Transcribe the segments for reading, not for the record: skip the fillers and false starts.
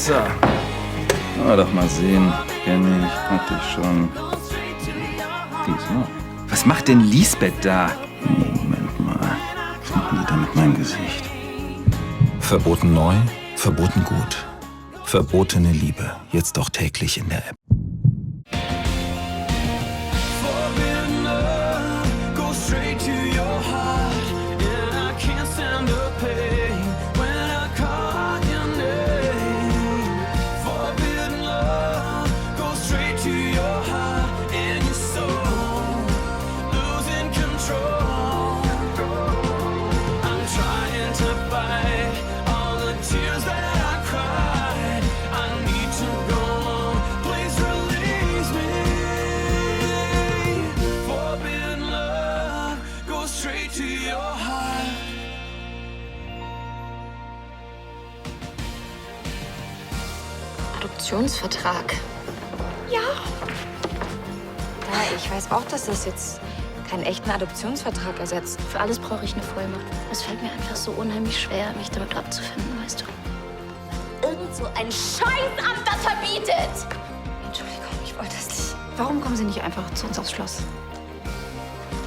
So. Na, doch mal sehen. Kenn ich, hatte ich schon. Wieso? Was macht denn Lisbeth da? Moment mal. Was machen die da mit meinem Gesicht? Verboten neu, verboten gut. Verbotene Liebe. Jetzt auch täglich in der App. Adoptionsvertrag. Ja. Ja, ich weiß auch, dass das jetzt keinen echten Adoptionsvertrag ersetzt. Für alles brauche ich eine Vollmacht. Es fällt mir einfach so unheimlich schwer, mich damit abzufinden, weißt du. Irgend so ein Scheißamt, das verbietet! Entschuldigung, ich wollte das nicht. Warum kommen Sie nicht einfach zu uns aufs Schloss?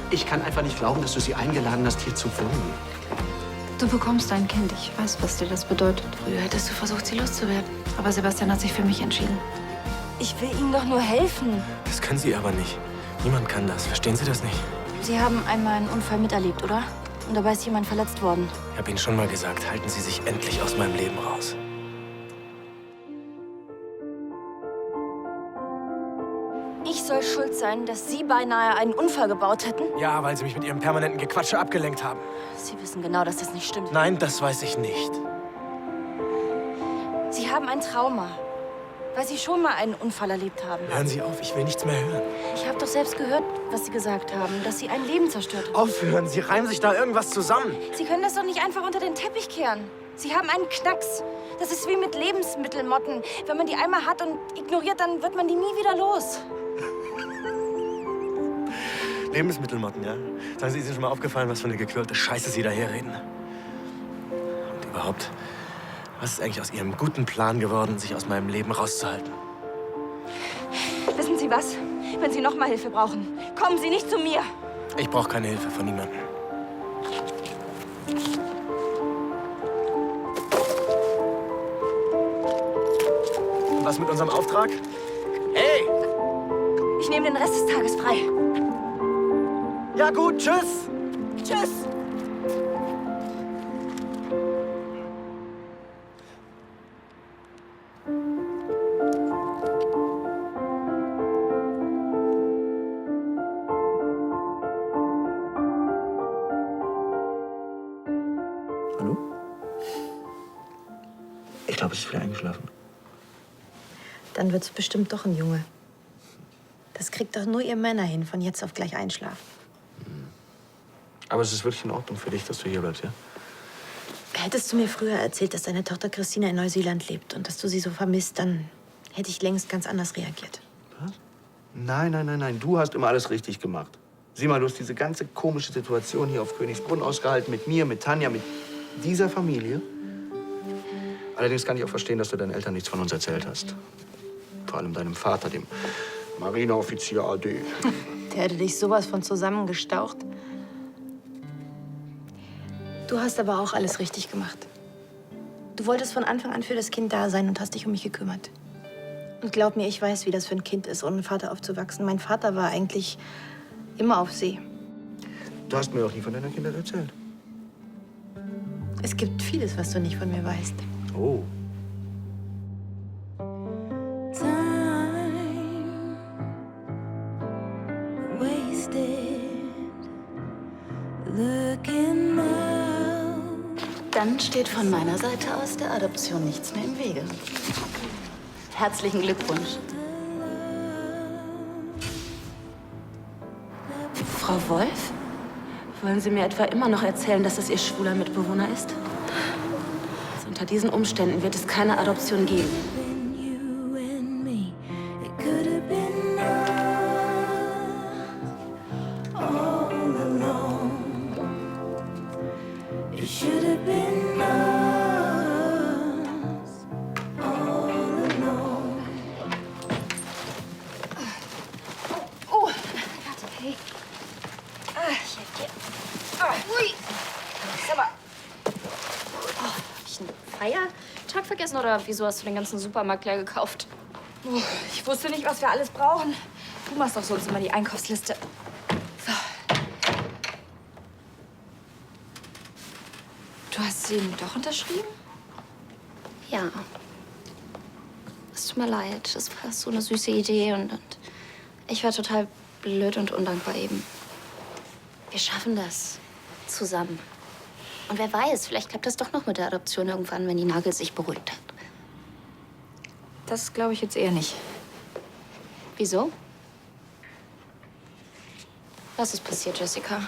Ich kann einfach nicht glauben, dass du sie eingeladen hast, hier zu wohnen. Du bekommst ein Kind. Ich weiß, was dir das bedeutet. Früher hättest du versucht, sie loszuwerden. Aber Sebastian hat sich für mich entschieden. Ich will Ihnen doch nur helfen. Das können Sie aber nicht. Niemand kann das. Verstehen Sie das nicht? Sie haben einmal einen Unfall miterlebt, oder? Und dabei ist jemand verletzt worden. Ich habe Ihnen schon mal gesagt, halten Sie sich endlich aus meinem Leben raus. Ich soll schuld sein, dass Sie beinahe einen Unfall gebaut hätten? Ja, weil Sie mich mit Ihrem permanenten Gequatsche abgelenkt haben. Sie wissen genau, dass das nicht stimmt. Nein, das weiß ich nicht. Sie haben ein Trauma, weil Sie schon mal einen Unfall erlebt haben. Hören Sie auf, ich will nichts mehr hören. Ich habe doch selbst gehört, was Sie gesagt haben, dass Sie ein Leben zerstört haben. Aufhören, Sie reimen sich da irgendwas zusammen. Sie können das doch nicht einfach unter den Teppich kehren. Sie haben einen Knacks. Das ist wie mit Lebensmittelmotten. Wenn man die einmal hat und ignoriert, dann wird man die nie wieder los. Lebensmittelmotten, ja? Sagen Sie, ist Ihnen schon mal aufgefallen, was für eine gequirlte Scheiße Sie daherreden? Und überhaupt, was ist eigentlich aus Ihrem guten Plan geworden, sich aus meinem Leben rauszuhalten? Wissen Sie was? Wenn Sie noch mal Hilfe brauchen, kommen Sie nicht zu mir. Ich brauche keine Hilfe von niemandem. Und was mit unserem Auftrag? Hey! Ich nehme den Rest des Tages frei. Ja gut, tschüss! Tschüss! Hallo? Ich glaube, es ist wieder eingeschlafen. Dann wird's bestimmt doch ein Junge. Das kriegt doch nur ihr Männer hin, von jetzt auf gleich einschlafen. Aber es ist wirklich in Ordnung für dich, dass du hier bleibst, ja? Hättest du mir früher erzählt, dass deine Tochter Christina in Neuseeland lebt und dass du sie so vermisst, dann hätte ich längst ganz anders reagiert. Was? Nein, nein, nein, nein. Du hast immer alles richtig gemacht. Sieh mal, du hast diese ganze komische Situation hier auf Königsbrunn ausgehalten mit mir, mit Tanja, mit dieser Familie. Allerdings kann ich auch verstehen, dass du deinen Eltern nichts von uns erzählt hast. Vor allem deinem Vater, dem Marineoffizier AD. Der hätte dich sowas von zusammengestaucht. Du hast aber auch alles richtig gemacht. Du wolltest von Anfang an für das Kind da sein und hast dich um mich gekümmert. Und glaub mir, ich weiß, wie das für ein Kind ist, ohne Vater aufzuwachsen. Mein Vater war eigentlich immer auf See. Du hast mir doch nie von deiner Kindheit erzählt. Es gibt vieles, was du nicht von mir weißt. Oh. Dann steht von meiner Seite aus der Adoption nichts mehr im Wege. Herzlichen Glückwunsch. Frau Wolf? Wollen Sie mir etwa immer noch erzählen, dass es Ihr schwuler Mitbewohner ist? Also unter diesen Umständen wird es keine Adoption geben. Feiertag vergessen oder wieso hast du den ganzen Supermarkt leer gekauft? Oh, ich wusste nicht, was wir alles brauchen. Du machst doch sonst immer die Einkaufsliste. So. Du hast sie doch unterschrieben? Ja. Es tut mir leid. Das war so eine süße Idee und ich war total blöd und undankbar eben. Wir schaffen das. Zusammen. Und wer weiß, vielleicht klappt das doch noch mit der Adoption irgendwann, wenn die Nagel sich beruhigt hat. Das glaube ich jetzt eher nicht. Wieso? Was ist passiert, Jessica?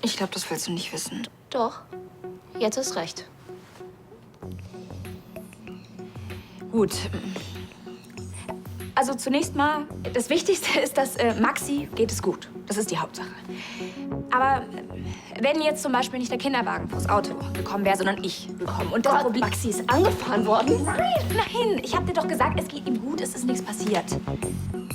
Ich glaube, das willst du nicht wissen. Doch. Jetzt ist recht. Gut. Also zunächst mal, das Wichtigste ist, dass Maxi geht es gut. Das ist die Hauptsache. Aber wenn jetzt zum Beispiel nicht der Kinderwagen vors Auto gekommen wäre, sondern ich gekommen. Und das Problem... Maxi ist angefahren worden. Nein, ich habe dir doch gesagt, es geht ihm gut, es ist nichts passiert.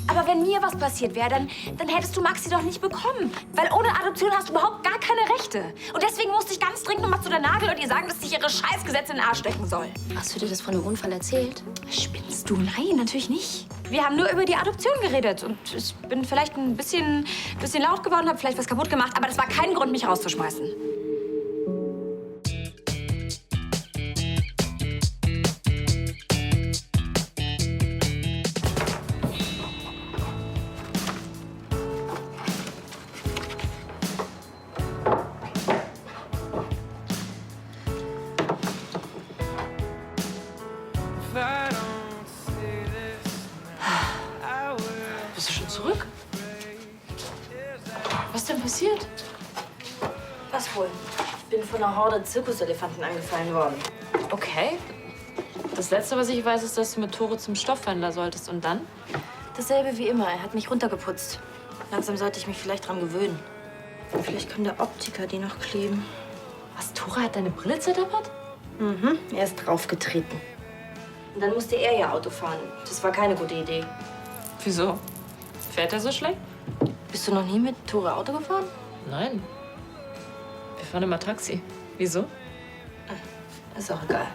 Aber wenn mir was passiert wäre, dann hättest du Maxi doch nicht bekommen. Weil ohne Adoption hast du überhaupt gar keine Rechte. Und deswegen musste ich ganz dringend noch mal zu der Nagel und ihr sagen, dass sich ihre Scheißgesetze in den Arsch stecken soll. Hast du dir das von dem Unfall erzählt? Spinnst du? Nein, natürlich nicht. Wir haben nur über die Adoption geredet. Und ich bin vielleicht ein bisschen laut geworden, habe vielleicht was kaputt gemacht. Aber das war kein Grund, mich rauszuschmeißen. Bist du schon zurück? Was ist denn passiert? Was wohl? Ich bin von einer Horde Zirkuselefanten angefallen worden. Okay. Das Letzte, was ich weiß, ist, dass du mit Tore zum Stoffhändler solltest. Und dann? Dasselbe wie immer. Er hat mich runtergeputzt. Langsam sollte ich mich vielleicht dran gewöhnen. Vielleicht kann der Optiker die noch kleben. Was, Tore hat deine Brille zerdeppert? Mhm, er ist draufgetreten. Und dann musste er ja Auto fahren. Das war keine gute Idee. Wieso? Fährt er so schlecht? Bist du noch nie mit Tore Auto gefahren? Nein. Wir fahren immer Taxi. Wieso? Ist auch egal.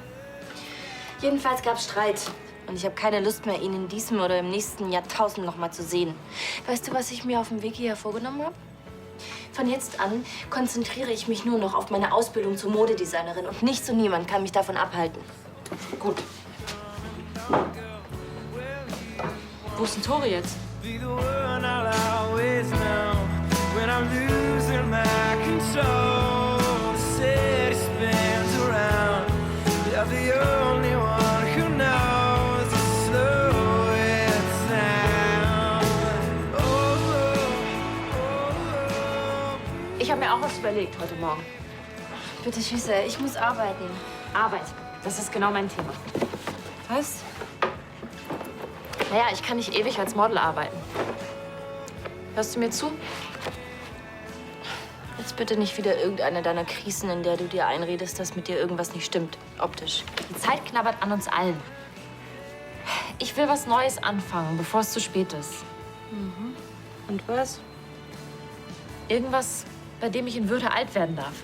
Jedenfalls gab's Streit. Und ich habe keine Lust mehr, ihn in diesem oder im nächsten Jahrtausend noch mal zu sehen. Weißt du, was ich mir auf dem Weg hierher vorgenommen habe? Von jetzt an konzentriere ich mich nur noch auf meine Ausbildung zur Modedesignerin. Und nichts und niemand kann mich davon abhalten. Gut. Wo ist denn Tore jetzt? Ich habe mir auch was überlegt heute Morgen. Bitte, Schüsse, ich muss arbeiten. Arbeit. Das ist genau mein Thema. Was? Naja, ich kann nicht ewig als Model arbeiten. Hörst du mir zu? Jetzt bitte nicht wieder irgendeine deiner Krisen, in der du dir einredest, dass mit dir irgendwas nicht stimmt. Optisch. Die Zeit knabbert an uns allen. Ich will was Neues anfangen, bevor es zu spät ist. Und was? Irgendwas, bei dem ich in Würde alt werden darf.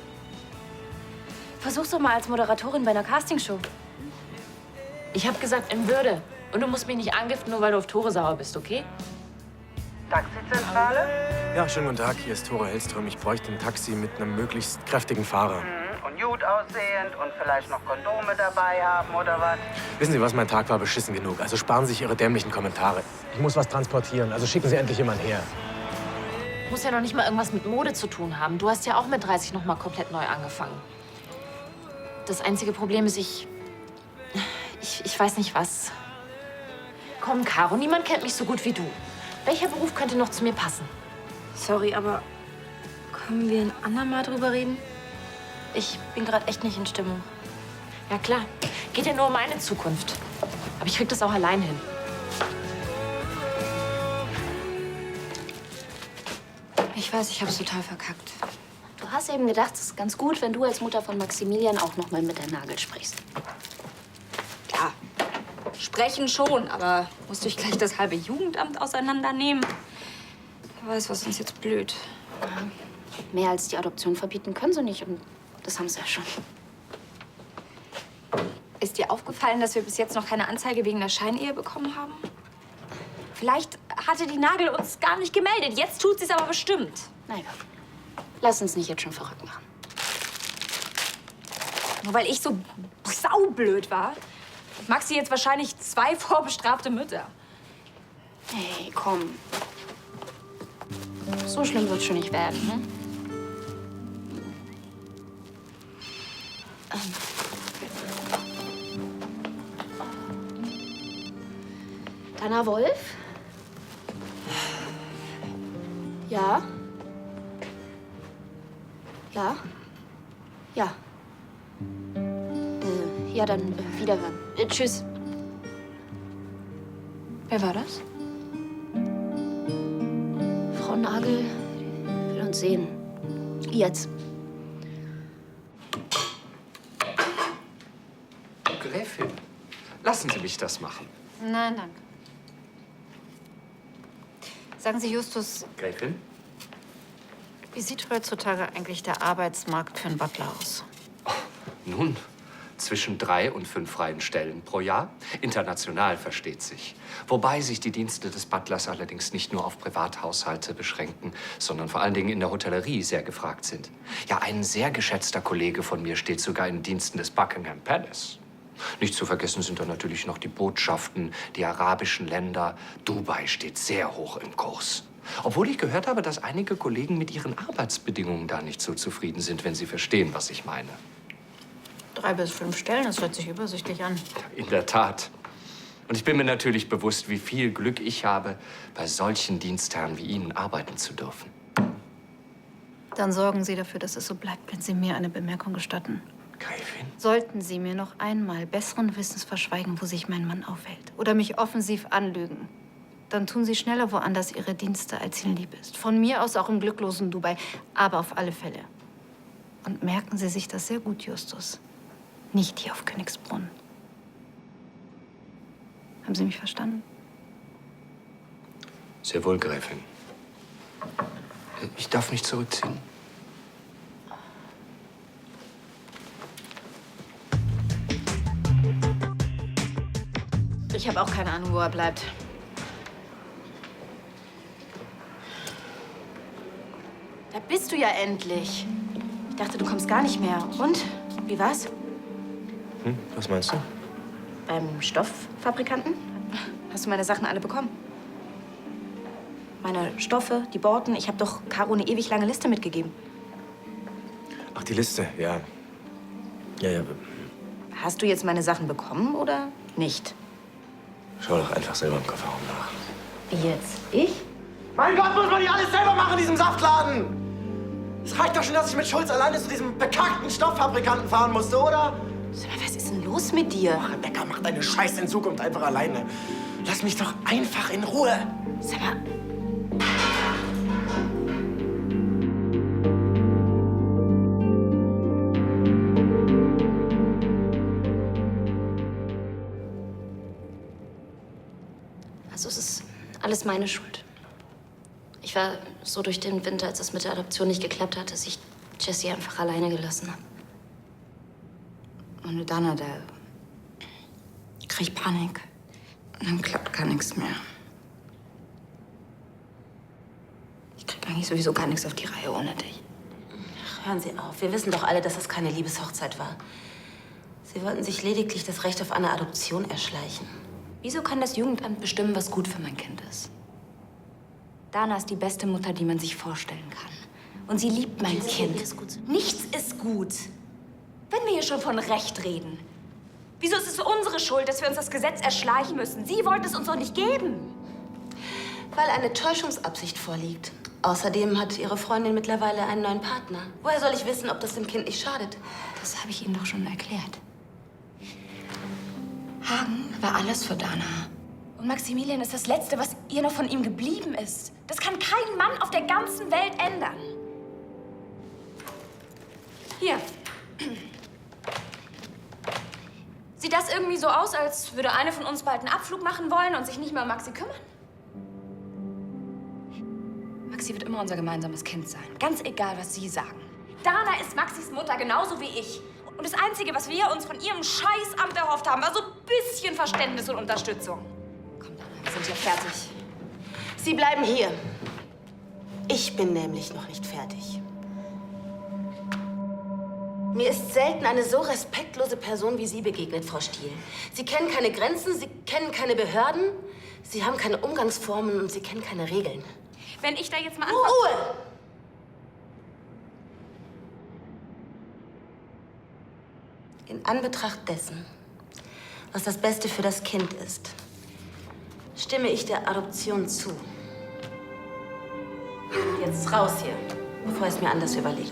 Versuch's doch mal als Moderatorin bei einer Castingshow. Ich habe gesagt, in Würde. Und du musst mich nicht angiften, nur weil du auf Tore sauer bist, okay? Taxizentrale? Ja, schönen guten Tag. Hier ist Tore Hellström. Ich bräuchte ein Taxi mit einem möglichst kräftigen Fahrer. Und gut aussehend und vielleicht noch Kondome dabei haben, oder was? Wissen Sie was? Mein Tag war beschissen genug. Also sparen Sie sich Ihre dämlichen Kommentare. Ich muss was transportieren. Also schicken Sie endlich jemanden her. Muss ja noch nicht mal irgendwas mit Mode zu tun haben. Du hast ja auch mit 30 noch mal komplett neu angefangen. Das einzige Problem ist, ich weiß nicht was. Komm, Caro, niemand kennt mich so gut wie du. Welcher Beruf könnte noch zu mir passen? Sorry, aber können wir ein andermal drüber reden? Ich bin gerade echt nicht in Stimmung. Ja klar, geht ja nur um meine Zukunft. Aber ich krieg das auch allein hin. Ich weiß, ich hab's total verkackt. Du hast eben gedacht, es ist ganz gut, wenn du als Mutter von Maximilian auch noch mal mit der Nagel sprichst. Ja, sprechen schon, aber musst du gleich das halbe Jugendamt auseinandernehmen? Wer weiß, was uns jetzt blüht. Mehr als die Adoption verbieten können sie nicht und das haben sie ja schon. Ist dir aufgefallen, dass wir bis jetzt noch keine Anzeige wegen der Scheinehe bekommen haben? Vielleicht hatte die Nagel uns gar nicht gemeldet. Jetzt tut sie es aber bestimmt. Naja, lass uns nicht jetzt schon verrückt machen. Nur weil ich so saublöd war, hat Maxi jetzt wahrscheinlich 2 vorbestrafte Mütter. Hey, komm. So schlimm wird's schon nicht werden, ne? Dana Wolf? Ja? Ja? Ja. Ja, dann wiederhören. Tschüss. Wer war das? Frau Nagel will uns sehen. Jetzt. Gräfin, lassen Sie mich das machen. Nein, danke. Sagen Sie, Justus, Gräfin? wie sieht heutzutage eigentlich der Arbeitsmarkt für einen Butler aus? Nun, zwischen 3 und 5 freien Stellen pro Jahr. International versteht sich. Wobei sich die Dienste des Butlers allerdings nicht nur auf Privathaushalte beschränken, sondern vor allen Dingen in der Hotellerie sehr gefragt sind. Ja, ein sehr geschätzter Kollege von mir steht sogar in Diensten des Buckingham Palace. Nicht zu vergessen sind da natürlich noch die Botschaften, die arabischen Länder. Dubai steht sehr hoch im Kurs. Obwohl ich gehört habe, dass einige Kollegen mit ihren Arbeitsbedingungen da nicht so zufrieden sind, wenn sie verstehen, was ich meine. 3 bis 5 Stellen, das hört sich übersichtlich an. In der Tat. Und ich bin mir natürlich bewusst, wie viel Glück ich habe, bei solchen Dienstherren wie Ihnen arbeiten zu dürfen. Dann sorgen Sie dafür, dass es so bleibt, wenn Sie mir eine Bemerkung gestatten. Gräfin? Sollten Sie mir noch einmal besseren Wissens verschweigen, wo sich mein Mann aufhält, oder mich offensiv anlügen, dann tun Sie schneller woanders Ihre Dienste, als Ihnen lieb ist. Von mir aus auch im glücklosen Dubai, aber auf alle Fälle. Und merken Sie sich das sehr gut, Justus. Nicht hier auf Königsbrunn. Haben Sie mich verstanden? Sehr wohl, Gräfin. Ich darf mich zurückziehen. Ich habe auch keine Ahnung, wo er bleibt. Da bist du ja endlich. Ich dachte, du kommst gar nicht mehr. Und? Wie war's? Was meinst du? Beim Stofffabrikanten? Hast du meine Sachen alle bekommen? Meine Stoffe, die Borten. Ich habe doch Caro eine ewig lange Liste mitgegeben. Ach, die Liste, ja. Ja. Hast du jetzt meine Sachen bekommen oder nicht? Schau doch einfach selber im Kofferraum nach. Wie jetzt? Ich? Mein Gott, muss man nicht alles selber machen in diesem Saftladen? Es reicht doch schon, dass ich mit Schulz alleine zu diesem bekackten Stofffabrikanten fahren musste, oder? Sag mal, was ist denn los mit dir? Ach, Rebecca, mach deine Scheiße in Zukunft einfach alleine. Lass mich doch einfach in Ruhe. Sag mal, Also es ist alles meine Schuld. Ich war so durch den Winter, als es mit der Adoption nicht geklappt hat, dass ich Jessie einfach alleine gelassen habe. ohne Dana, da krieg ich Panik. Und dann klappt gar nichts mehr. Ich krieg eigentlich sowieso gar nichts auf die Reihe ohne dich. Ach, hören Sie auf. Wir wissen doch alle, dass das keine Liebeshochzeit war. Sie wollten sich lediglich das Recht auf eine Adoption erschleichen. Wieso kann das Jugendamt bestimmen, was gut für mein Kind ist? Dana ist die beste Mutter, die man sich vorstellen kann. Und sie liebt mein Kind. Nichts ist gut. Wenn wir hier schon von Recht reden. Wieso ist es unsere Schuld, dass wir uns das Gesetz erschleichen müssen? Sie wollten es uns doch nicht geben. Weil eine Täuschungsabsicht vorliegt. Außerdem hat Ihre Freundin mittlerweile einen neuen Partner. Woher soll ich wissen, ob das dem Kind nicht schadet? Das habe ich Ihnen doch schon erklärt. Hagen war alles für Dana. Und Maximilian ist das Letzte, was ihr noch von ihm geblieben ist. Das kann kein Mann auf der ganzen Welt ändern. Hier. Sieht das irgendwie so aus, als würde eine von uns bald einen Abflug machen wollen und sich nicht mehr um Maxi kümmern? Maxi wird immer unser gemeinsames Kind sein. Ganz egal, was Sie sagen. Dana ist Maxis Mutter, genauso wie ich. Und das Einzige, was wir uns von ihrem Scheißamt erhofft haben, war so ein bisschen Verständnis und Unterstützung. Komm, Dana, wir sind hier fertig. Sie bleiben hier. Ich bin nämlich noch nicht fertig. Mir ist selten eine so respektlose Person wie Sie begegnet, Frau Stiel. Sie kennen keine Grenzen, Sie kennen keine Behörden, Sie haben keine Umgangsformen und Sie kennen keine Regeln. Wenn ich da jetzt mal Ruhe! In Anbetracht dessen, was das Beste für das Kind ist, stimme ich der Adoption zu. Jetzt raus hier, bevor ich es mir anders überlege.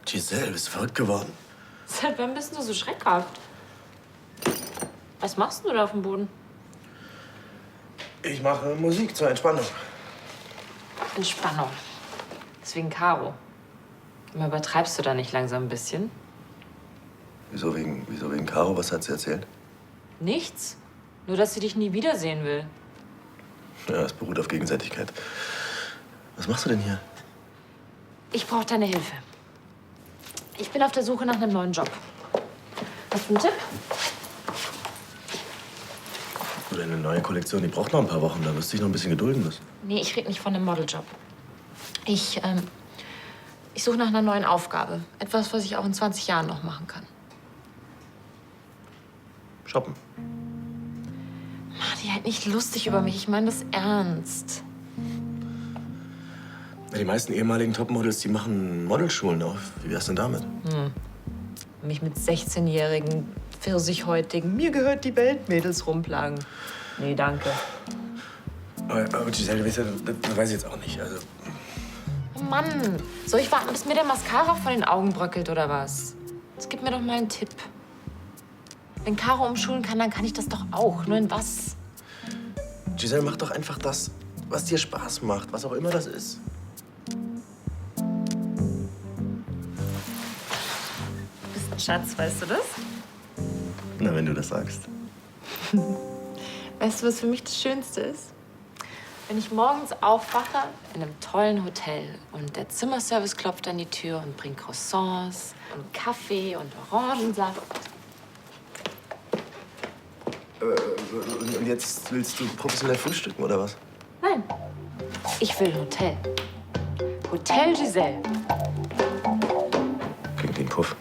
Giselle, bist du verrückt geworden? Seit wann bist du so schreckhaft? Was machst du da auf dem Boden? Ich mache Musik zur Entspannung. Entspannung. Deswegen Caro. Immer übertreibst du da nicht langsam ein bisschen? Wieso wegen Caro? Was hat sie erzählt? Nichts. Nur, dass sie dich nie wiedersehen will. Ja, es beruht auf Gegenseitigkeit. Was machst du denn hier? Ich brauche deine Hilfe. Ich bin auf der Suche nach einem neuen Job. Hast du einen Tipp? Oder eine neue Kollektion, die braucht noch ein paar Wochen. Da wirst du dich noch ein bisschen gedulden müssen. Nee, ich rede nicht von einem Modeljob. Ich suche nach einer neuen Aufgabe. Etwas, was ich auch in 20 Jahren noch machen kann. Shoppen. Mach die halt nicht lustig über mich. Ich meine das ernst. Ja, die meisten ehemaligen Topmodels, die machen Modelschulen auf. Wie wär's denn damit? Mich mit 16-jährigen, pfirsichhäutigen, mir gehört die Welt Mädels rumplagen. Nee, danke. Aber Giselle, weißt du, das weiß ich jetzt auch nicht. Also, Oh Mann, soll ich warten, bis mir der Mascara von den Augen bröckelt oder was? Jetzt gib mir doch mal einen Tipp. Wenn Caro umschulen kann, dann kann ich das doch auch. Nur in was? Giselle, mach doch einfach das, was dir Spaß macht, was auch immer das ist. Du bist ein Schatz, weißt du das? Na, wenn du das sagst. Weißt du, was für mich das Schönste ist? Wenn ich morgens aufwache in einem tollen Hotel und der Zimmerservice klopft an die Tür und bringt Croissants und Kaffee und Orangensaft. Und jetzt willst du professionell frühstücken, oder was? Nein, ich will Hotel. Hotel Giselle. Klingt wie ein Puff.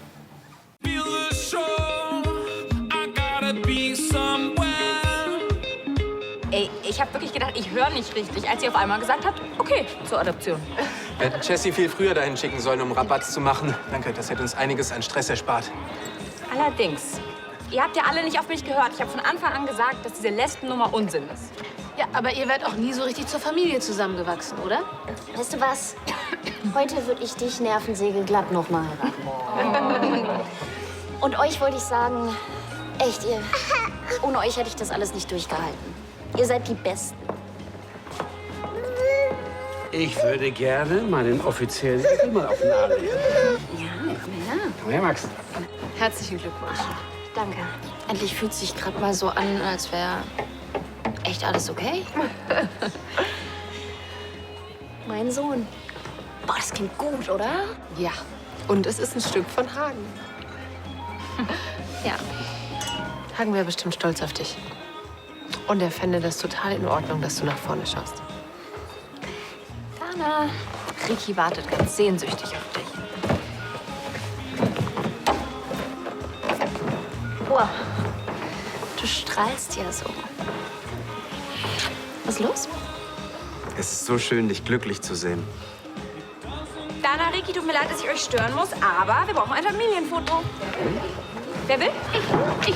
Ey, ich habe wirklich gedacht, ich höre nicht richtig, als sie auf einmal gesagt hat, okay, zur Adoption. Wir hätten Jessie viel früher dahin schicken sollen, um Rabatt zu machen. Danke, das hätte uns einiges an Stress erspart. Allerdings, ihr habt ja alle nicht auf mich gehört. Ich habe von Anfang an gesagt, dass diese Lesbennummer Unsinn ist. Ja, aber ihr werdet auch nie so richtig zur Familie zusammengewachsen, oder? Weißt du was? Heute würde ich dich nervensägelglatt noch mal heiraten. Und euch wollte ich sagen, echt, ohne euch hätte ich das alles nicht durchgehalten. Ihr seid die Besten. Ich würde gerne meinen offiziellen Titel mal auf den Arm nehmen. Ja. Komm her, Max. Herzlichen Glückwunsch. Danke. Endlich fühlt es sich gerade mal so an, als wäre echt alles okay. Mein Sohn. Boah, das klingt gut, oder? Ja, und es ist ein Stück von Hagen. Ja. Hagen wäre bestimmt stolz auf dich. Und er fände das total in Ordnung, dass du nach vorne schaust. Dana. Ricky wartet ganz sehnsüchtig auf dich. Boah, du strahlst ja so. Was ist los? Es ist so schön, dich glücklich zu sehen. Dana, Ricky, tut mir leid, dass ich euch stören muss, aber wir brauchen ein Familienfoto. Wer will? Ich.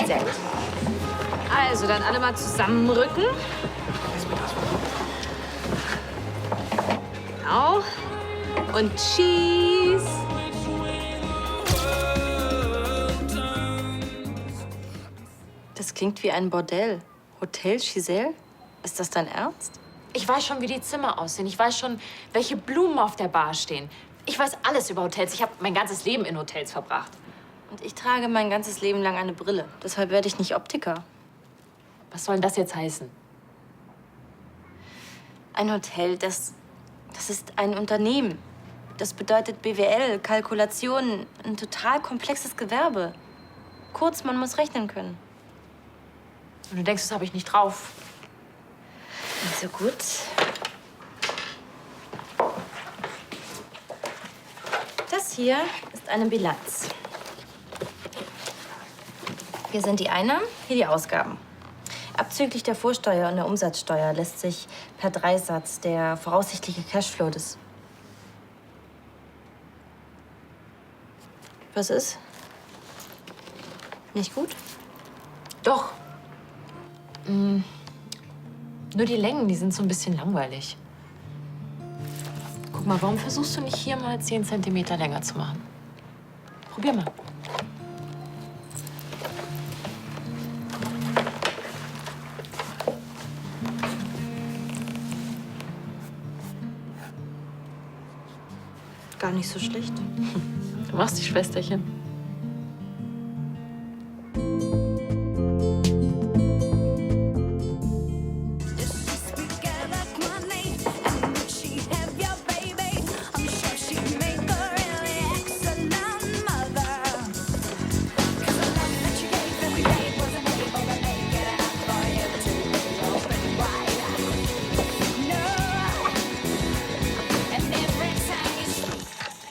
Sehr gut. Also, dann alle mal zusammenrücken. Genau. Und Cheese. Das klingt wie ein Bordell. Hotel Giselle? Ist das dein Ernst? Ich weiß schon, wie die Zimmer aussehen. Ich weiß schon, welche Blumen auf der Bar stehen. Ich weiß alles über Hotels. Ich habe mein ganzes Leben in Hotels verbracht. Und ich trage mein ganzes Leben lang eine Brille. Deshalb werde ich nicht Optiker. Was soll denn das jetzt heißen? Ein Hotel, das ist ein Unternehmen. Das bedeutet BWL, Kalkulationen, ein total komplexes Gewerbe. Kurz, man muss rechnen können. Und du denkst, das habe ich nicht drauf. Also gut. Das hier ist eine Bilanz. Hier sind die Einnahmen, hier die Ausgaben. Abzüglich der Vorsteuer und der Umsatzsteuer lässt sich per Dreisatz der voraussichtliche Cashflow des... Was ist? Nicht gut? Doch. Nur die Längen, die sind so ein bisschen langweilig. Guck mal, warum versuchst du nicht hier mal 10 Zentimeter länger zu machen? Probier mal. Gar nicht so schlecht. Du machst die Schwesterchen.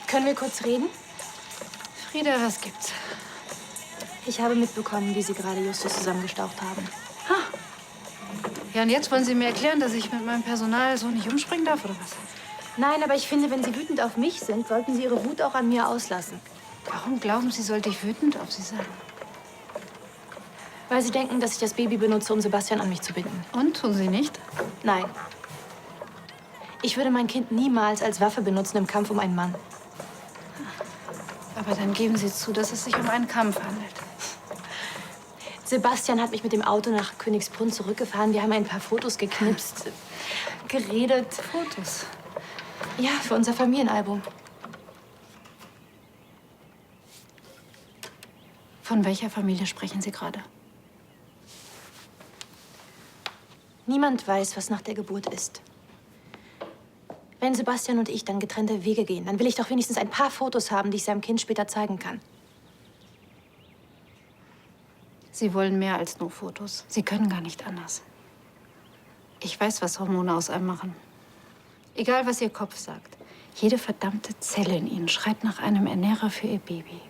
Können wir kurz reden? Frieda, was gibt's? Ich habe mitbekommen, wie Sie gerade Justus zusammengestaucht haben. Ja, und jetzt wollen Sie mir erklären, dass ich mit meinem Personal so nicht umspringen darf, oder was? Nein, aber ich finde, wenn Sie wütend auf mich sind, sollten Sie Ihre Wut auch an mir auslassen. Warum glauben Sie, sollte ich wütend auf Sie sein? Weil Sie denken, dass ich das Baby benutze, um Sebastian an mich zu binden. Und, tun Sie nicht? Nein. Ich würde mein Kind niemals als Waffe benutzen im Kampf um einen Mann. Aber dann geben Sie zu, dass es sich um einen Kampf handelt. Sebastian hat mich mit dem Auto nach Königsbrunn zurückgefahren. Wir haben ein paar Fotos geknipst, geredet. Fotos? Ja, für unser Familienalbum. Von welcher Familie sprechen Sie gerade? Niemand weiß, was nach der Geburt ist. Wenn Sebastian und ich dann getrennte Wege gehen, dann will ich doch wenigstens ein paar Fotos haben, die ich seinem Kind später zeigen kann. Sie wollen mehr als nur Fotos. Sie können gar nicht anders. Ich weiß, was Hormone aus einem machen. Egal, was Ihr Kopf sagt. Jede verdammte Zelle in Ihnen schreit nach einem Ernährer für Ihr Baby.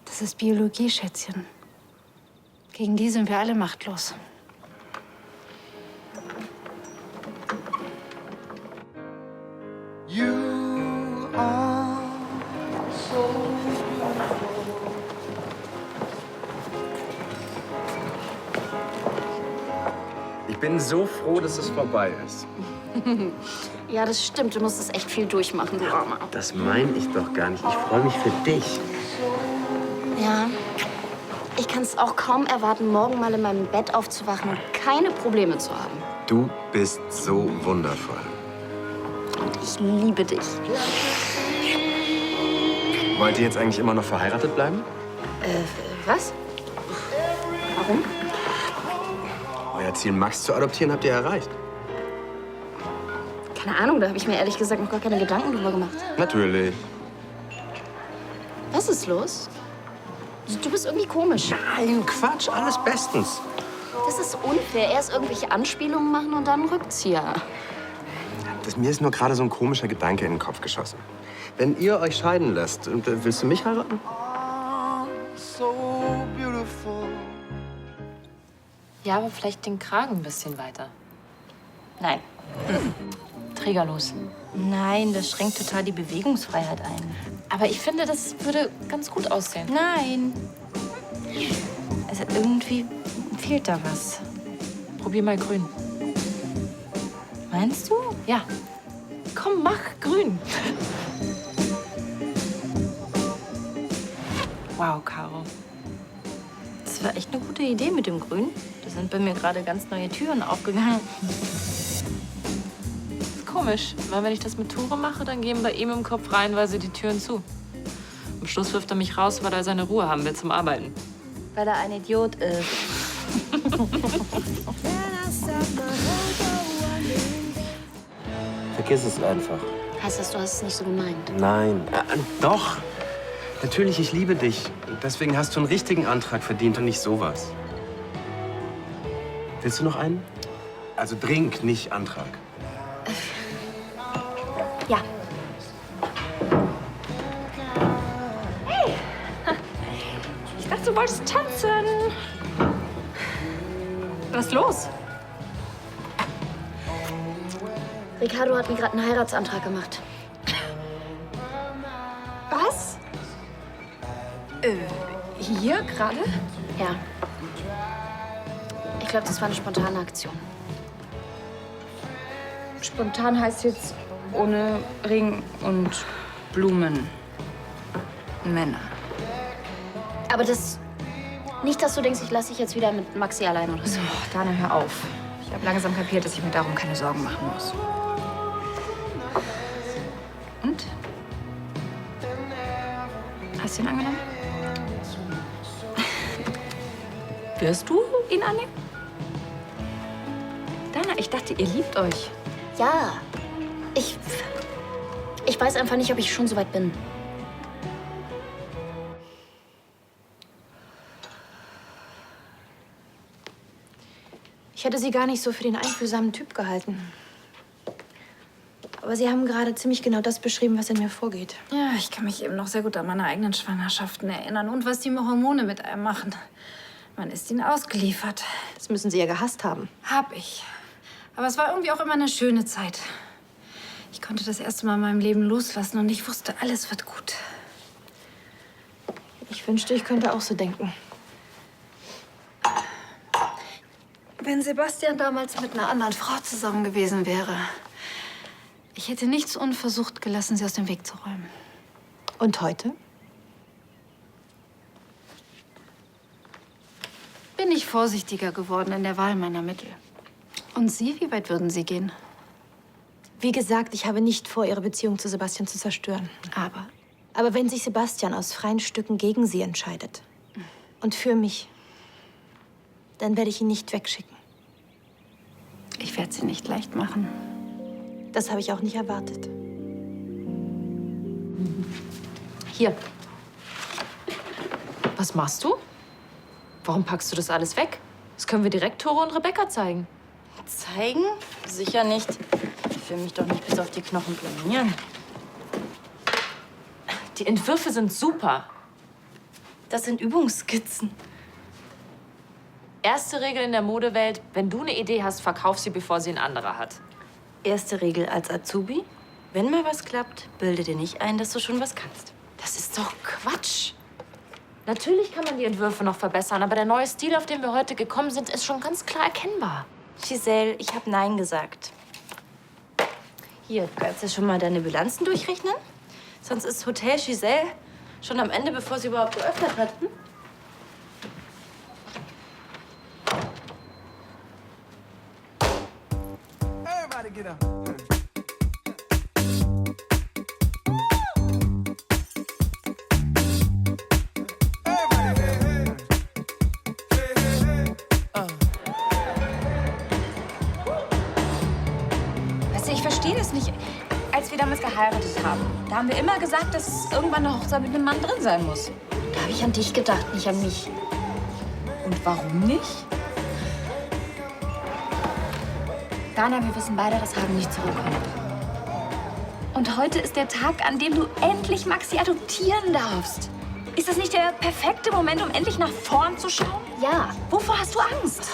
Das ist Biologie, Schätzchen. Gegen die sind wir alle machtlos. You are so beautiful. Ich bin so froh, dass es vorbei ist. Ja, das stimmt. Du musst es echt viel durchmachen, du Armer. Das meine ich doch gar nicht. Ich freue mich für dich. Ja. Ich kann es auch kaum erwarten, morgen mal in meinem Bett aufzuwachen und keine Probleme zu haben. Du bist so wundervoll. Und ich liebe dich. Wollt ihr jetzt eigentlich immer noch verheiratet bleiben? Was? Warum? Euer Ziel, Max zu adoptieren, habt ihr erreicht. Keine Ahnung, da habe ich mir ehrlich gesagt noch gar keine Gedanken drüber gemacht. Natürlich. Was ist los? Du bist irgendwie komisch. Nein, Quatsch, alles bestens. Das ist unfair. Erst irgendwelche Anspielungen machen und dann Rückzieher. Mir ist nur gerade so ein komischer Gedanke in den Kopf geschossen. Wenn ihr euch scheiden lässt, willst du mich heiraten? So beautiful. Ja, aber vielleicht den Kragen ein bisschen weiter. Nein. Trägerlos. Nein, das schränkt total die Bewegungsfreiheit ein. Aber ich finde, das würde ganz gut aussehen. Nein. Also irgendwie fehlt da was. Probier mal grün. Meinst du? Ja. Komm, mach grün. Wow, Caro. Das war echt eine gute Idee mit dem Grün. Da sind bei mir gerade ganz neue Türen aufgegangen. Ist komisch, weil wenn ich das mit Tore mache, dann gehen bei ihm im Kopf reihenweise die Türen zu. Am Schluss wirft er mich raus, weil er seine Ruhe haben will zum Arbeiten. Weil er ein Idiot ist. Vergiss es einfach. Heißt das, du hast es nicht so gemeint? Nein. Doch. Natürlich, ich liebe dich. Und deswegen hast du einen richtigen Antrag verdient und nicht sowas. Willst du noch einen? Also Drink, nicht Antrag. Ja. Hey! Ich dachte, du wolltest tanzen. Was ist los? Ricardo hat mir gerade einen Heiratsantrag gemacht. Was? Hier gerade? Ja. Ich glaube, das war eine spontane Aktion. Spontan heißt jetzt ohne Ring und Blumen. Männer. Aber das... Nicht, dass du denkst, ich lasse dich jetzt wieder mit Maxi allein oder so. Oh, Dana, hör auf. Ich habe langsam kapiert, dass ich mir darum keine Sorgen machen muss. Und? Hast du ihn angenommen? Wirst du ihn annehmen? Dana, ich dachte, ihr liebt euch. Ja. Ich weiß einfach nicht, ob ich schon so weit bin. Ich hätte Sie gar nicht so für den einfühlsamen Typ gehalten. Aber Sie haben gerade ziemlich genau das beschrieben, was in mir vorgeht. Ja, ich kann mich eben noch sehr gut an meine eigenen Schwangerschaften erinnern und was die Hormone mit einem machen. Man ist ihnen ausgeliefert. Das müssen Sie ja gehasst haben. Hab ich. Aber es war irgendwie auch immer eine schöne Zeit. Ich konnte das erste Mal in meinem Leben loslassen und ich wusste, alles wird gut. Ich wünschte, ich könnte auch so denken. Wenn Sebastian damals mit einer anderen Frau zusammen gewesen wäre, ich hätte nichts unversucht gelassen, sie aus dem Weg zu räumen. Und heute? Bin ich vorsichtiger geworden in der Wahl meiner Mittel. Und Sie, wie weit würden Sie gehen? Wie gesagt, ich habe nicht vor, Ihre Beziehung zu Sebastian zu zerstören. Aber wenn sich Sebastian aus freien Stücken gegen Sie entscheidet und für mich, dann werde ich ihn nicht wegschicken. Ich werde Sie nicht leicht machen. Das habe ich auch nicht erwartet. Hier. Was machst du? Warum packst du das alles weg? Das können wir direkt Tore und Rebecca zeigen. Zeigen? Sicher nicht. Ich will mich doch nicht bis auf die Knochen blamieren. Die Entwürfe sind super. Das sind Übungsskizzen. Erste Regel in der Modewelt, wenn du eine Idee hast, verkauf sie, bevor sie ein anderer hat. Erste Regel als Azubi: Wenn mal was klappt, bilde dir nicht ein, dass du schon was kannst. Das ist doch Quatsch. Natürlich kann man die Entwürfe noch verbessern, aber der neue Stil, auf den wir heute gekommen sind, ist schon ganz klar erkennbar. Giselle, ich habe Nein gesagt. Hier, du kannst ja schon mal deine Bilanzen durchrechnen. Sonst ist Hotel Giselle schon am Ende, bevor sie überhaupt geöffnet hat. Hm? Everybody get up. Weißt du, ich verstehe das nicht. Als wir damals geheiratet haben, da haben wir immer gesagt, dass irgendwann eine Hochzeit mit einem Mann drin sein muss. Da habe ich an dich gedacht, nicht an mich. Und warum nicht? Dana, wir wissen beide, dass Hagen nicht zurückkommt. Und heute ist der Tag, an dem du endlich Maxi adoptieren darfst. Ist das nicht der perfekte Moment, um endlich nach vorn zu schauen? Ja. Wovor hast du Angst?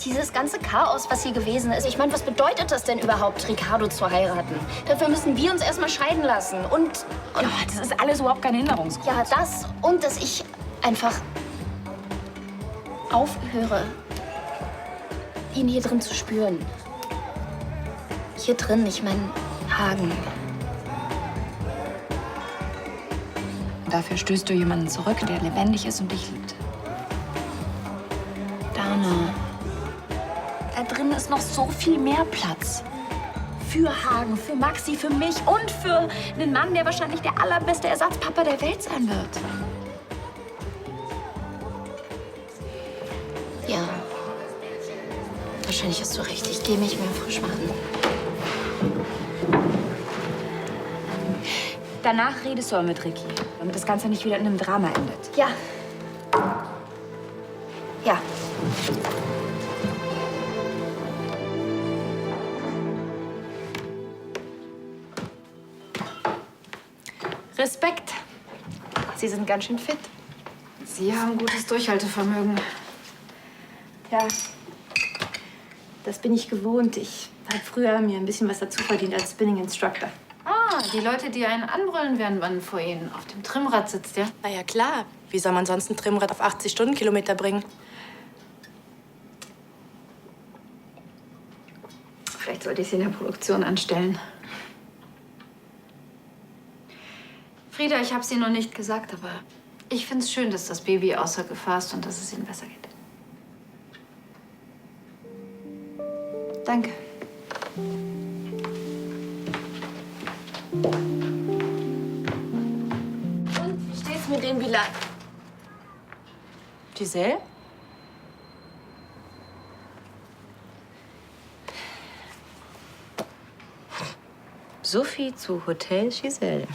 Dieses ganze Chaos, was hier gewesen ist. Ich meine, was bedeutet das denn überhaupt, Ricardo zu heiraten? Dafür müssen wir uns erstmal scheiden lassen. Und ja, das ist alles überhaupt kein Hinderungsgrund. Ja, das und dass ich einfach aufhöre, ihn hier drin zu spüren. Hier drin, ich meine Hagen. Dafür stößt du jemanden zurück, der lebendig ist und dich liebt. Dana. Da drin ist noch so viel mehr Platz. Für Hagen, für Maxi, für mich und für einen Mann, der wahrscheinlich der allerbeste Ersatzpapa der Welt sein wird. Ja. Wahrscheinlich hast du recht. Ich gehe mich mehr frisch machen. Danach redest du aber mit Ricky, damit das Ganze nicht wieder in einem Drama endet. Ja. Ja. Respekt. Sie sind ganz schön fit. Sie haben gutes Durchhaltevermögen. Ja, das bin ich gewohnt. Ich habe früher mir ein bisschen was dazu verdient als Spinning Instructor. Ah, die Leute, die einen anbrüllen, werden, wann vor Ihnen auf dem Trimmrad sitzt, ja? Na ja, klar. Wie soll man sonst ein Trimmrad auf 80 Stundenkilometer bringen? Vielleicht sollte ich Sie in der Produktion anstellen. Frieda, ich habe es Ihnen noch nicht gesagt, aber ich finde es schön, dass das Baby außer Gefahr ist und dass es Ihnen besser geht. Danke. Und wie steht's mit dem Bilal? Giselle? So viel zu Hotel Giselle.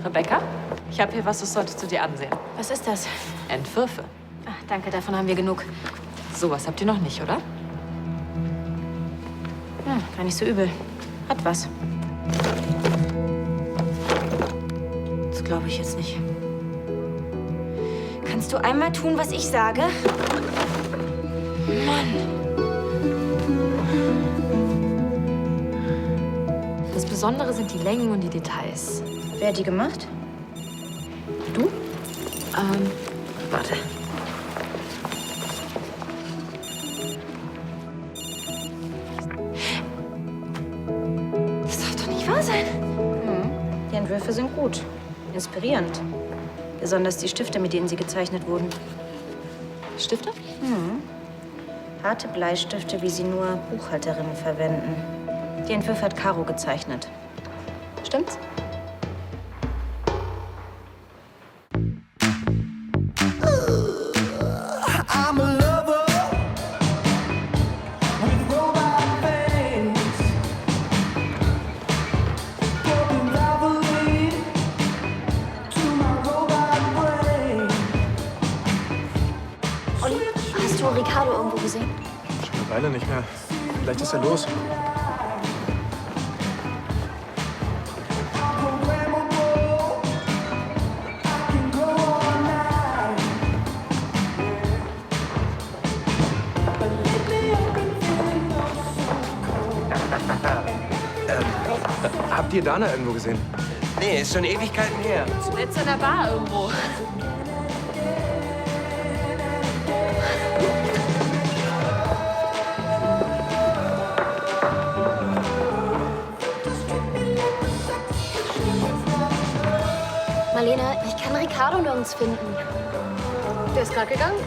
Rebecca, ich habe hier was, das solltest du dir ansehen. Was ist das? Entwürfe. Ach, danke, davon haben wir genug. Sowas habt ihr noch nicht, oder? Gar nicht so übel. Hat was. Das glaube ich jetzt nicht. Kannst du einmal tun, was ich sage? Mann. Das Besondere sind die Längen und die Details. Wer hat die gemacht? Du? Warte. Das darf doch nicht wahr sein. Die Entwürfe sind gut. Inspirierend. Besonders die Stifte, mit denen sie gezeichnet wurden. Stifte? Harte Bleistifte, wie sie nur Buchhalterinnen verwenden. Die Entwürfe hat Caro gezeichnet. Stimmt's? I'm a lover with robot veins, broken Valvoline to my robot brain. Olli, hast du Ricardo irgendwo gesehen? Schon eine Weile nicht mehr. Vielleicht ist er los. Habt ihr Dana irgendwo gesehen? Nee, ist schon Ewigkeiten her. Zuletzt in der Bar irgendwo. Marlene, ich kann Ricardo nirgends finden. Der ist gerade gegangen.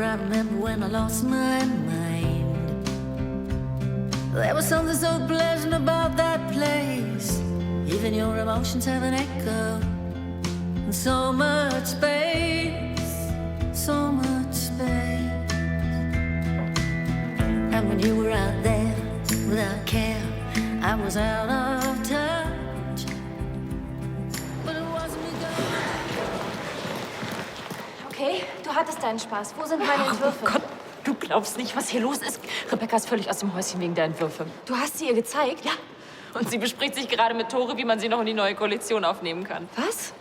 I remember when I lost my mind. There was something so pleasant about that place. Even your emotions have an echo. And so much space, so much space. And when you were out there without care, I was out of touch. But it wasn't me, Okay, du hattest deinen Spaß. Wo sind meine Entwürfe? Oh Gott, du glaubst nicht, was hier los ist. Rebecca ist völlig aus dem Häuschen wegen der Entwürfe. Du hast sie ihr gezeigt? Ja. Und sie bespricht sich gerade mit Tore, wie man sie noch in die neue Koalition aufnehmen kann. Was?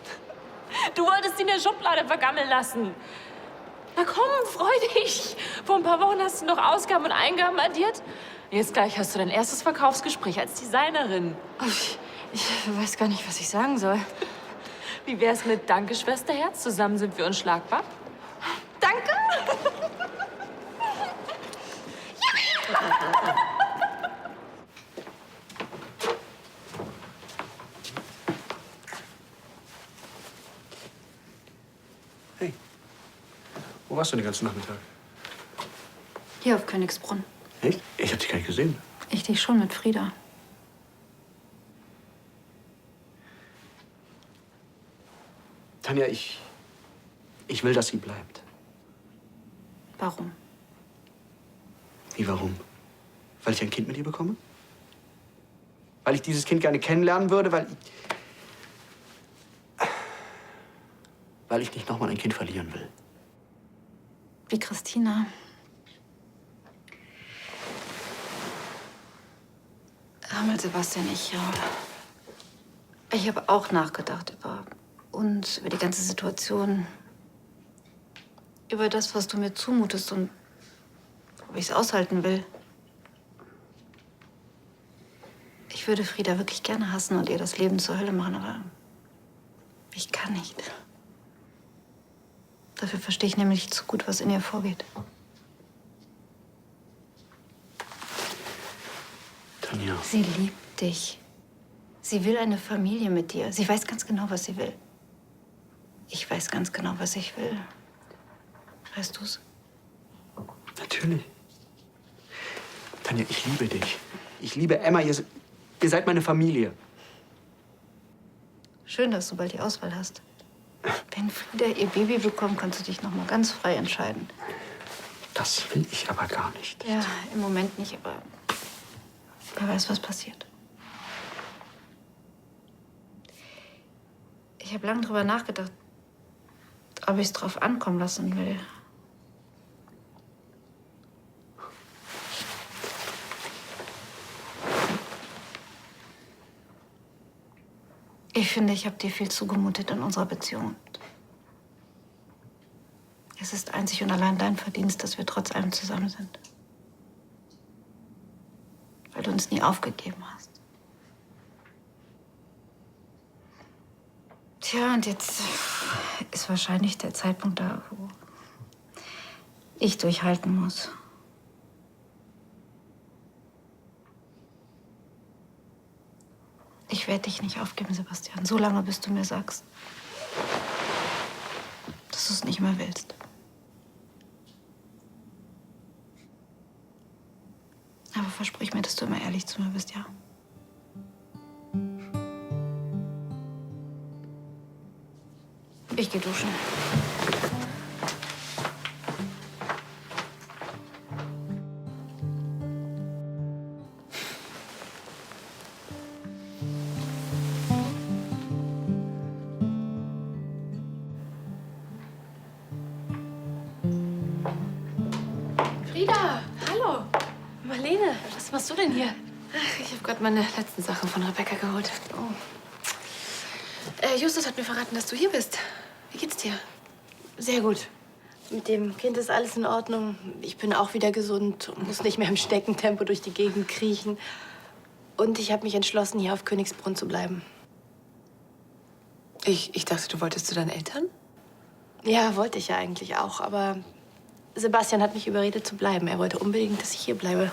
Du wolltest sie in der Schublade vergammeln lassen. Na komm, freu dich. Vor ein paar Wochen hast du noch Ausgaben und Eingaben addiert. Jetzt gleich hast du dein erstes Verkaufsgespräch als Designerin. Ich weiß gar nicht, was ich sagen soll. Wie wär's mit Danke, Schwesterherz? Zusammen sind wir unschlagbar. Danke! Hey, wo warst du den ganzen Nachmittag? Hier auf Königsbrunn. Echt? Ich hab dich gar nicht gesehen. Ich dich schon mit Frieda. Tanja, ich will, dass sie bleibt. Warum? Wie, warum? Weil ich ein Kind mit ihr bekomme? Weil ich dieses Kind gerne kennenlernen würde? Weil ich nicht nochmal ein Kind verlieren will. Wie Christina. Hör mal, Sebastian, ich habe auch nachgedacht über uns, über die ganze Situation, über das, was du mir zumutest und ob ich es aushalten will. Ich würde Frieda wirklich gerne hassen und ihr das Leben zur Hölle machen, aber ich kann nicht. Dafür verstehe ich nämlich nicht so gut, was in ihr vorgeht. Tanja. Sie liebt dich. Sie will eine Familie mit dir. Sie weiß ganz genau, was sie will. Ich weiß ganz genau, was ich will. Weißt du's? Natürlich. Tanja, ich liebe dich. Ich liebe Emma. Ihr seid meine Familie. Schön, dass du bald die Auswahl hast. Wenn Frieda ihr Baby bekommt, kannst du dich noch mal ganz frei entscheiden. Das will ich aber gar nicht. Ja, im Moment nicht, aber wer weiß, was passiert. Ich habe lange drüber nachgedacht, ob ich es drauf ankommen lassen will. Ich finde, ich habe dir viel zugemutet in unserer Beziehung. Es ist einzig und allein dein Verdienst, dass wir trotz allem zusammen sind. Weil du uns nie aufgegeben hast. Tja, und jetzt ist wahrscheinlich der Zeitpunkt da, wo ich durchhalten muss. Ich werde dich nicht aufgeben, Sebastian. So lange, bis du mir sagst, dass du es nicht mehr willst. Aber versprich mir, dass du immer ehrlich zu mir bist, ja? Ich gehe duschen. Frieda, hallo. Marlene, was machst du denn hier? Ach, ich habe gerade meine letzten Sachen von Rebecca geholt. Oh. Justus hat mir verraten, dass du hier bist. Wie geht's dir? Sehr gut. Mit dem Kind ist alles in Ordnung. Ich bin auch wieder gesund und muss nicht mehr im Steckentempo durch die Gegend kriechen. Und ich habe mich entschlossen, hier auf Königsbrunn zu bleiben. Ich dachte, du wolltest zu deinen Eltern? Ja, wollte ich ja eigentlich auch. Aber Sebastian hat mich überredet zu bleiben. Er wollte unbedingt, dass ich hier bleibe.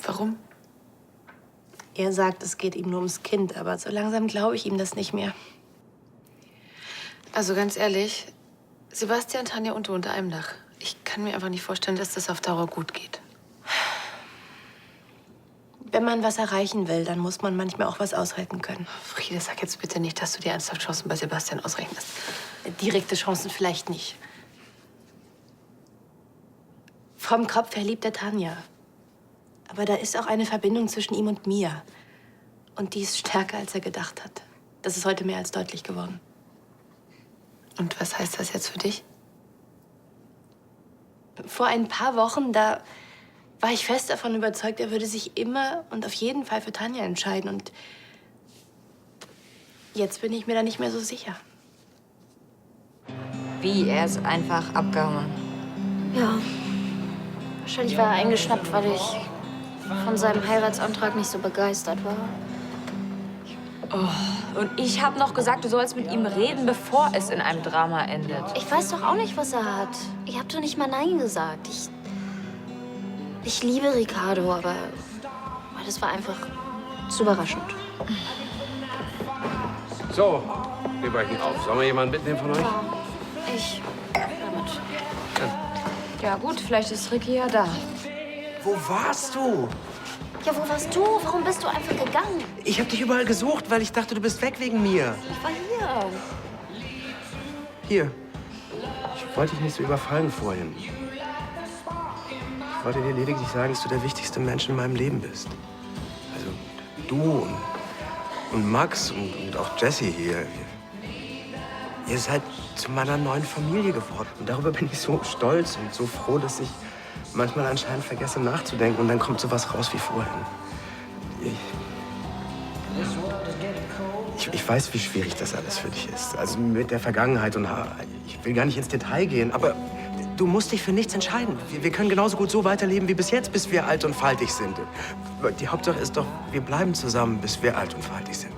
Warum? Er sagt, es geht ihm nur ums Kind. Aber so langsam glaube ich ihm das nicht mehr. Also ganz ehrlich, Sebastian, Tanja und du unter einem Dach. Ich kann mir einfach nicht vorstellen, dass das auf Dauer gut geht. Wenn man was erreichen will, dann muss man manchmal auch was aushalten können. Friede, sag jetzt bitte nicht, dass du dir ernsthaft Chancen bei Sebastian ausrechnest. Direkte Chancen vielleicht nicht. Vom Kopf her liebt er Tanja. Aber da ist auch eine Verbindung zwischen ihm und mir. Und die ist stärker, als er gedacht hat. Das ist heute mehr als deutlich geworden. Und was heißt das jetzt für dich? Vor ein paar Wochen, da war ich fest davon überzeugt, er würde sich immer und auf jeden Fall für Tanja entscheiden. Und jetzt bin ich mir da nicht mehr so sicher. Wie? Er ist einfach abgehauen. Ja. Wahrscheinlich war er eingeschnappt, weil ich von seinem Heiratsantrag nicht so begeistert war. Oh, und ich habe noch gesagt, du sollst mit ihm reden, bevor es in einem Drama endet. Ich weiß doch auch nicht, was er hat. Ich habe doch nicht mal Nein gesagt. Ich liebe Ricardo, aber das war einfach zu überraschend. So, wir brechen auf. Sollen wir jemanden mitnehmen von euch? Ich damit. Ja gut, vielleicht ist Ricky ja da. Wo warst du? Ja, wo warst du? Warum bist du einfach gegangen? Ich habe dich überall gesucht, weil ich dachte, du bist weg wegen mir. Ich war hier. Hier. Ich wollte dich nicht so überfallen vorhin. Ich wollte dir lediglich sagen, dass du der wichtigste Mensch in meinem Leben bist. Also du und Max und auch Jessie hier. Ihr seid zu meiner neuen Familie geworden. Und darüber bin ich so stolz und so froh, dass ich manchmal anscheinend vergesse nachzudenken. Und dann kommt sowas raus wie vorhin. Ich weiß, wie schwierig das alles für dich ist. Also mit der Vergangenheit und ich will gar nicht ins Detail gehen, aber du musst dich für nichts entscheiden. Wir können genauso gut so weiterleben wie bis jetzt, bis wir alt und faltig sind. Die Hauptsache ist doch, wir bleiben zusammen, bis wir alt und faltig sind.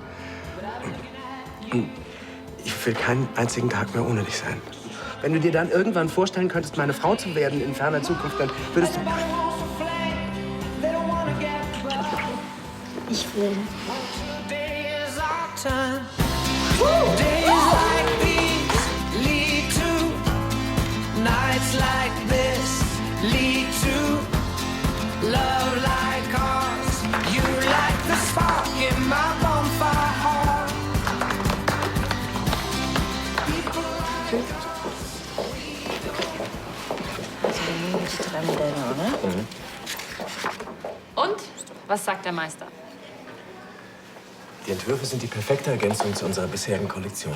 Und ich will keinen einzigen Tag mehr ohne dich sein. Wenn du dir dann irgendwann vorstellen könntest, meine Frau zu werden in ferner Zukunft, dann würdest du... Ich will. Und? Was sagt der Meister? Die Entwürfe sind die perfekte Ergänzung zu unserer bisherigen Kollektion.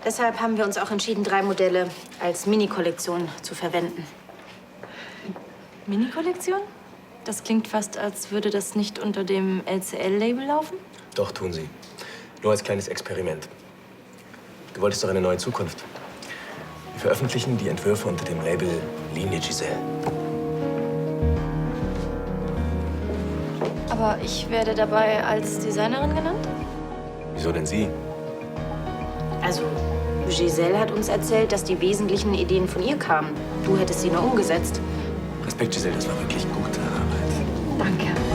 Deshalb haben wir uns auch entschieden, 3 Modelle als Mini-Kollektion zu verwenden. Mini-Kollektion? Das klingt fast, als würde das nicht unter dem LCL-Label laufen. Doch, tun sie. Nur als kleines Experiment. Du wolltest doch eine neue Zukunft. Wir veröffentlichen die Entwürfe unter dem Label Linie Giselle. Aber ich werde dabei als Designerin genannt? Wieso denn sie? Also, Giselle hat uns erzählt, dass die wesentlichen Ideen von ihr kamen. Du hättest sie nur umgesetzt. Respekt, Giselle, das war wirklich gute Arbeit. Danke.